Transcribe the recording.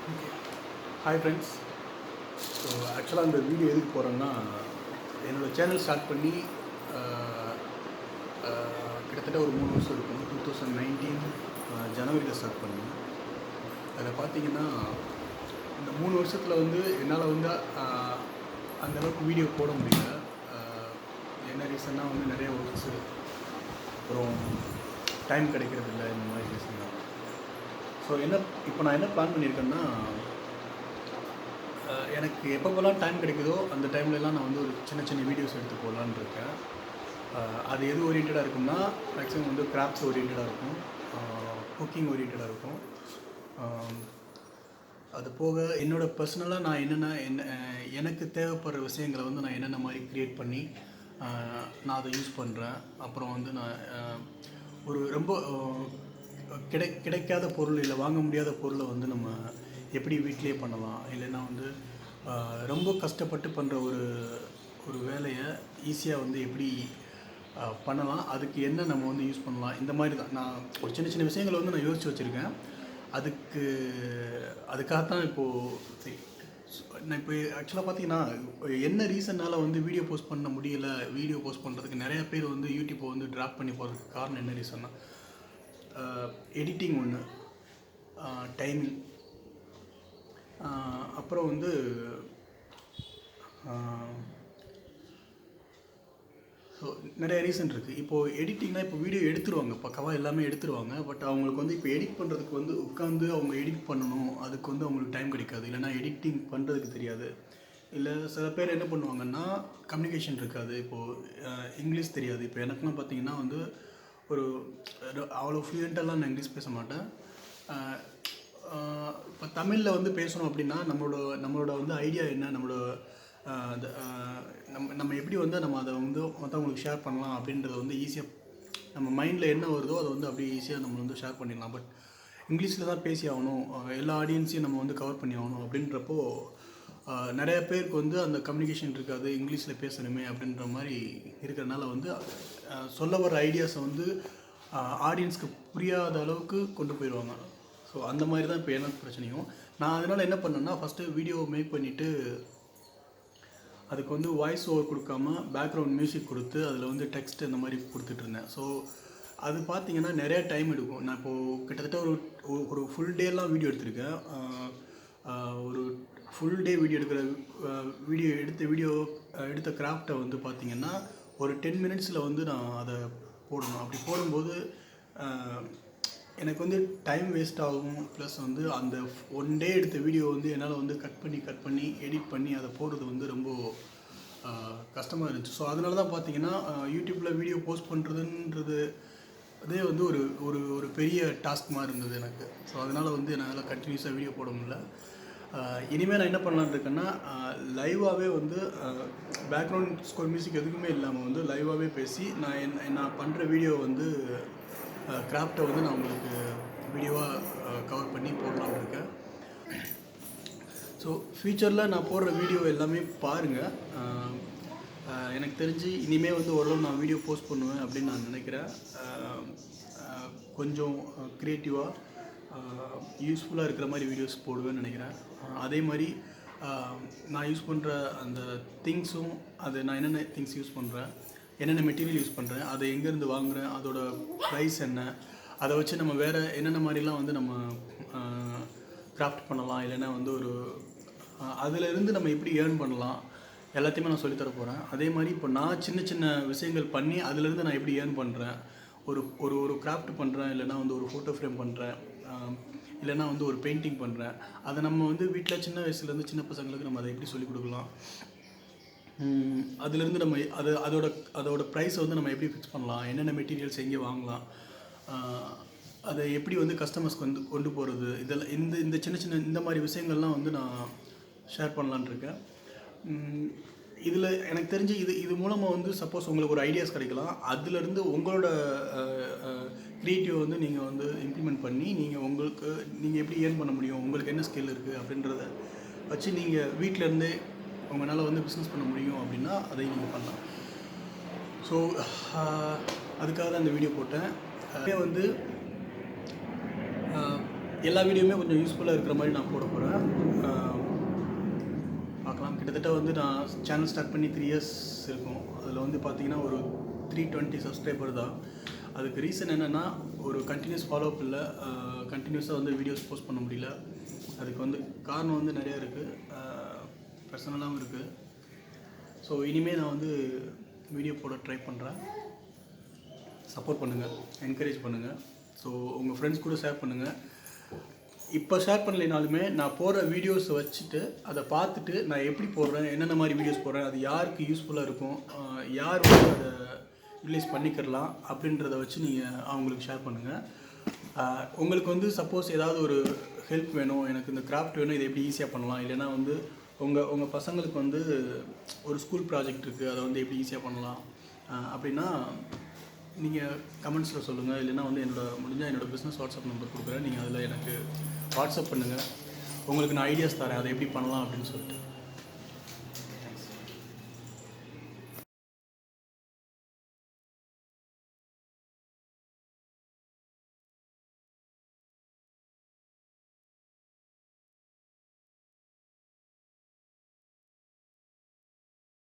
Okay. Hi friends. So ஆக்சுவலாக இந்த video எதுக்கு போகிறேன்னா, என்னோடய சேனல் ஸ்டார்ட் பண்ணி கிட்டத்தட்ட ஒரு 3 வருஷம் இருக்கும். 2019 ஜனவரியில் ஸ்டார்ட் பண்ணேன். அதில் பார்த்தீங்கன்னா, இந்த 3 வருஷத்தில் வந்து என்னால் வந்து அந்தளவுக்கு வீடியோ போட முடியல. என்ன ரீசன்னா வந்து நிறைய ஒர்க்ஸு, அப்புறம் டைம் கிடைக்கிறதில்ல, இந்த மாதிரி ரீசன் தான். ஸோ இப்போ நான் என்ன பிளான் பண்ணியிருக்கேன்னா, எனக்கு எப்பப்போலாம் டைம் கிடைக்குதோ அந்த டைம்லலாம் நான் வந்து ஒரு சின்ன சின்ன வீடியோஸ் எடுத்து போடலான்னு இருக்கேன். அது எது ஓரியன்டாக இருக்கும்னா, மேக்ஸிமம் வந்து கிராஃப்ட்ஸ் ஓரியன்டாக இருக்கும், குக்கிங் ஓரியன்டாக இருக்கும். அது போக என்னோடய பர்சனலாக நான் எனக்கு தேவைப்படுற விஷயங்களை வந்து நான் என்னென்ன மாதிரி க்ரியேட் பண்ணி நான் அதை யூஸ் பண்ணுறேன். அப்புறம் வந்து நான் ஒரு ரொம்ப கிடைக்காத பொருள், இல்லை வாங்க முடியாத பொருளை வந்து நம்ம எப்படி வீட்டிலே பண்ணலாம், இல்லைன்னா வந்து ரொம்ப கஷ்டப்பட்டு பண்ணுற ஒரு வேலையை ஈஸியாக வந்து எப்படி பண்ணலாம், அதுக்கு என்ன நம்ம வந்து யூஸ் பண்ணலாம், இந்த மாதிரி தான் நான் ஒரு சின்ன சின்ன விஷயங்களை வந்து நான் யோசித்து வச்சுருக்கேன். அதுக்காகத்தான் இப்போது நான் இப்போ ஆக்சுவலாக பார்த்தீங்கன்னா, என்ன ரீசன்னால் வந்து வீடியோ போஸ்ட் பண்ண முடியல, வீடியோ போஸ்ட் பண்ணுறதுக்கு நிறையா பேர் வந்து யூடியூப்பை வந்து ட்ராப் பண்ணி போகிறதுக்கு காரணம் என்ன ரீசன்னா, எடிட்டிங் ஒன்று, டைமிங், அப்புறம் வந்து ஸோ நிறைய ரீசன் இருக்குது. இப்போது எடிட்டிங்னால் இப்போ வீடியோ எடுத்துருவாங்க, பக்காவாக எல்லாமே எடுத்துருவாங்க. பட் அவங்களுக்கு வந்து இப்போ எடிட் பண்ணுறதுக்கு வந்து உட்காந்து அவங்க எடிட் பண்ணணும், அதுக்கு வந்து அவங்களுக்கு டைம் கிடைக்காது, இல்லைனா எடிட்டிங் பண்ணுறதுக்கு தெரியாது. இல்லை சில பேர் என்ன பண்ணுவாங்கன்னா, கம்யூனிகேஷன் இருக்காது. இப்போது இங்கிலீஷ் தெரியாது. இப்போ எனக்குலாம் பார்த்திங்கன்னா வந்து ஒரு அவ்வளோ ஃப்ளூயண்ட்டெல்லாம் நான் இங்கிலீஷ் பேச மாட்டேன். இப்போ தமிழில் வந்து பேசணும் அப்படின்னா நம்மளோட வந்து ஐடியா என்ன, நம்ம எப்படி வந்து நம்ம அதை வந்து மற்றவங்களுக்கு ஷேர் பண்ணலாம் அப்படின்றத வந்து ஈஸியாக நம்ம மைண்டில் என்ன வருதோ அதை வந்து அப்படியே ஈஸியாக நம்ம வந்து ஷேர் பண்ணிடலாம். பட் இங்கிலீஷில் தான் பேசி ஆகணும், எல்லா ஆடியன்ஸையும் நம்ம வந்து கவர் பண்ணி ஆகணும் அப்படின்றப்போ நிறைய பேருக்கு வந்து அந்த கம்யூனிகேஷன் இருக்காது, இங்கிலீஷில் பேசணுமே அப்படின்ற மாதிரி இருக்கிறனால வந்து சொல்ல வர ஐடியாஸை வந்து ஆடியன்ஸ்க்கு புரியாத அளவுக்கு கொண்டு போயிடுவாங்க. ஸோ அந்த மாதிரி தான் இப்போ எனக்கு பிரச்சனையும். நான் அதனால் என்ன பண்ணேன்னா, ஃபஸ்ட்டு வீடியோ மேக் பண்ணிவிட்டு அதுக்கு வந்து வாய்ஸ் ஓவர் கொடுக்காம பேக்ரவுண்ட் மியூசிக் கொடுத்து அதில் வந்து டெக்ஸ்ட் இந்த மாதிரி கொடுத்துட்ருந்தேன். ஸோ அது பார்த்திங்கன்னா நிறையா டைம் எடுக்கும். நான் இப்போது கிட்டத்தட்ட ஒரு ஃபுல் டேலாம் வீடியோ எடுத்திருக்கேன். ஒரு ஃபுல் டே வீடியோ எடுத்த கிராஃப்டை வந்து பார்த்திங்கன்னா ஒரு 10 மினிட்ஸில் வந்து நான் அதை போடணும். அப்படி போடும்போது எனக்கு வந்து டைம் வேஸ்ட் ஆகும். ப்ளஸ் வந்து அந்த ஒன் டே எடுத்த வீடியோ வந்து என்னால் வந்து கட் பண்ணி எடிட் பண்ணி அதை போடுறது வந்து ரொம்ப கஷ்டமாக இருந்துச்சு. ஸோ அதனால தான் பார்த்தீங்கன்னா யூடியூப்பில் வீடியோ போஸ்ட் பண்ணுறதுன்றது அதே வந்து ஒரு பெரிய டாஸ்க் மாதிரி இருந்தது எனக்கு. ஸோ அதனால் வந்து என்னால் கண்டினியூஸாக வீடியோ போட முடியல. இனிமேல் நான் என்ன பண்ணலான்னு இருக்கேன்னா, லைவாகவே வந்து பேக்ரவுண்ட் ஸ்கோர் மியூசிக் எதுக்குமே இல்லாமல் வந்து லைவாகவே பேசி நான் பண்ணுற வீடியோ வந்து கிராஃப்டை வந்து நான் உங்களுக்கு வீடியோவாக கவர் பண்ணி போடலான்னு இருக்கேன். ஸோ ஃப்யூச்சரில் நான் போடுற வீடியோ எல்லாமே பாருங்கள். எனக்கு தெரிஞ்சு இனிமேல் வந்து ஓரளவு நான் வீடியோ போஸ்ட் பண்ணுவேன் அப்படின்னு நான் நினைக்கிறேன். கொஞ்சம் க்ரியேட்டிவாக யூஸ்ஃபுல்லாக இருக்கிற மாதிரி வீடியோஸ் போடுவேன்னு நினைக்கிறேன். அதே மாதிரி நான் யூஸ் பண்ணுற அந்த திங்ஸும், நான் என்னென்ன திங்ஸ் யூஸ் பண்ணுறேன், என்னென்ன மெட்டீரியல் யூஸ் பண்ணுறேன், அதை எங்கேருந்து வாங்குகிறேன், அதோட ப்ரைஸ் என்ன, அதை வச்சு நம்ம வேறு என்னென்ன மாதிரிலாம் வந்து நம்ம கிராஃப்ட் பண்ணலாம், இல்லைன்னா வந்து அதிலேருந்து நம்ம எப்படி ஏர்ன் பண்ணலாம், எல்லாத்தையுமே நான் சொல்லித்தர போகிறேன். அதே மாதிரி இப்போ நான் சின்ன சின்ன விஷயங்கள் பண்ணி அதிலேருந்து நான் எப்படி ஏர்ன் பண்ணுறேன், ஒரு கிராஃப்ட் பண்ணுறேன், இல்லைனா வந்து ஒரு ஃபோட்டோ ஃப்ரேம் பண்ணுறேன், இல்லைனா வந்து ஒரு பெயிண்டிங் பண்ணுறேன், அதை நம்ம வந்து வீட்டில் சின்ன வயசுலேருந்து சின்ன பசங்களுக்கு நம்ம அதை எப்படி சொல்லிக் கொடுக்கலாம், அதுலேருந்து நம்ம அதோட ப்ரைஸை வந்து நம்ம எப்படி ஃபிக்ஸ் பண்ணலாம், என்னென்ன மெட்டீரியல்ஸ் எங்கே வாங்கலாம், அதை எப்படி வந்து கஸ்டமர்ஸ்க்கு வந்து கொண்டு போகிறது, இதெல்லாம் இந்த சின்ன சின்ன இந்த மாதிரி விஷயங்கள்லாம் வந்து நான் ஷேர் பண்ணலான்னு இருக்கேன். இதில் எனக்கு தெரிஞ்சு இது மூலமாக வந்து சப்போஸ் உங்களுக்கு ஒரு ஐடியாஸ் கிடைக்கலாம். அதுலேருந்து உங்களோட க்ரியேட்டிவ் வந்து நீங்கள் வந்து இம்ப்ளிமெண்ட் பண்ணி நீங்கள் எப்படி ஏர்ன் பண்ண முடியும், உங்களுக்கு என்ன ஸ்கில் இருக்குது அப்படின்றத வச்சு நீங்கள் வீட்டிலேருந்தே உங்களால் வந்து பிஸ்னஸ் பண்ண முடியும் அப்படின்னா அதை நீங்கள் பண்ணலாம். ஸோ அதுக்காக தான் இந்த வீடியோ போட்டேன். அதே வந்து எல்லா வீடியோவுமே கொஞ்சம் யூஸ்ஃபுல்லாக இருக்கிற மாதிரி நான் போட போகிறேன். பார்க்கலாம். கிட்டத்தட்ட வந்து நான் சேனல் ஸ்டார்ட் பண்ணி 3 இயர்ஸ் இருக்கும். அதில் வந்து பார்த்திங்கன்னா ஒரு 320 சப்ஸ்கிரைபர் தான். அதுக்கு ரீசன் என்னென்னா ஒரு கண்டினியூஸ் ஃபாலோஅப் இல்லை, கண்டினியூஸாக வந்து வீடியோஸ் போஸ்ட் பண்ண முடியல. அதுக்கு வந்து காரணம் வந்து நிறையா இருக்குது, பர்சனலாகவும் இருக்குது. ஸோ இனிமேல் நான் வந்து வீடியோ போட ட்ரை பண்ணுறேன். சப்போர்ட் பண்ணுங்கள், என்கரேஜ் பண்ணுங்கள். ஸோ உங்கள் ஃப்ரெண்ட்ஸ் கூட ஷேர் பண்ணுங்கள். இப்போ ஷேர் பண்ணலைனாலுமே நான் போடுற வீடியோஸை வச்சுட்டு அதை பார்த்துட்டு நான் எப்படி போடுறேன், என்னென்ன மாதிரி வீடியோஸ் போடுறேன், அது யாருக்கு யூஸ்ஃபுல்லாக இருக்கும், யார் வந்து அதை யூட்டிலைஸ் பண்ணிக்கிறலாம் அப்படின்றத வச்சு நீங்கள் அவங்களுக்கு ஷேர் பண்ணுங்கள். உங்களுக்கு வந்து சப்போஸ் ஏதாவது ஒரு ஹெல்ப் வேணும், எனக்கு இந்த கிராஃப்ட் வேணும், இதை எப்படி ஈஸியாக பண்ணலாம், இல்லைனா வந்து உங்கள் பசங்களுக்கு வந்து ஒரு ஸ்கூல் ப்ராஜெக்ட் இருக்குது, அதை வந்து எப்படி ஈஸியாக பண்ணலாம் அப்படின்னா நீங்கள் கமெண்ட்ஸில் சொல்லுங்கள். இல்லைனா வந்து என்னோடய பிஸ்னஸ் வாட்ஸ்அப் நம்பர் கொடுக்குறேன், நீங்கள் அதில் எனக்கு வாட்ஸ்அப் பண்ணுங்கள். உங்களுக்கு நான் ஐடியாஸ் தரேன் அதை எப்படி பண்ணலாம் அப்படின்னு சொல்லிட்டு.